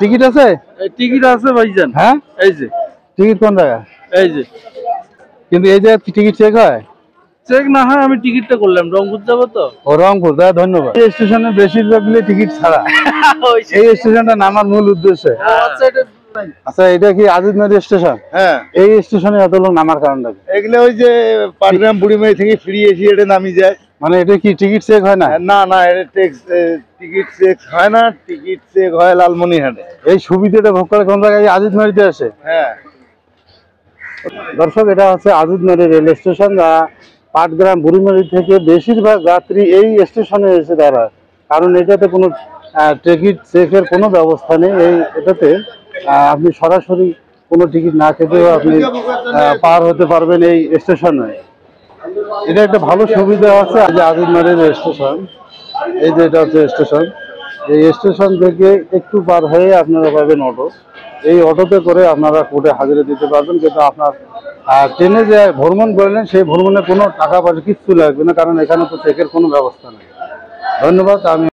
Ticket আছে? Ticket আছে ভাইজান। হ্যাঁ, এই যে টিকিট কোন জায়গা? এই যে কিন্তু এই জায়গায় টিকিট চেক হয়? চেক না হয় আমি টিকিটটা করলাম, রংপুর যাবো তো। ও রংপুর, দাদা ধন্যবাদ। এই স্টেশনে বেশিরভাগগুলি টিকিট ছাড়া। এই স্টেশনটা নামার মূল উদ্দেশ্য। আচ্ছা, এটা কি আজিজনগর স্টেশন? হ্যাঁ, এই স্টেশনে এত লোক নামার কারণটা কি? এগুলো ওই যে পাটগ্রাম বুড়িমারি থেকে ফিরে এসে এটা নামি যায়। মানে এটা কি টিকিট চেক হয় না? না না, এটা টিকিট চেক হয় না, টিকিট চেক হয় লালমনিরহাটে। এই সুবিধাটা ভোগ করে কোন জায়গায়? আজিজনগরতে আসে। হ্যাঁ দর্শক, এটা হচ্ছে আজিজনগর রেল স্টেশন, যা পাটগ্রাম বুড়িমারি থেকে বেশিরভাগ যাত্রী এই স্টেশনে এসে দাঁড়ায়, কারণ এটাতে কোনো টিকিট চেকের কোনো ব্যবস্থা নেই। এটাতে আপনি সরাসরি কোনো টিকিট না কেটেও আপনি পার হতে পারবেন এই স্টেশনে। এটা একটা ভালো সুবিধা আছে। যে আজিজনগর স্টেশন, এই যে এটা হচ্ছে স্টেশন, এই স্টেশন থেকে একটু পার হয়ে আপনারা পাবেন অটো। এই অটোতে করে আপনারা কোর্টে হাজিরা দিতে পারবেন, কিন্তু আপনার ট্রেনে যে ভ্রমণ করলেন সেই ভ্রমণে কোনো টাকা পয়সা কিচ্ছু লাগবে না, কারণ এখানে তো চেকের কোনো ব্যবস্থা নেই। ধন্যবাদ। আমি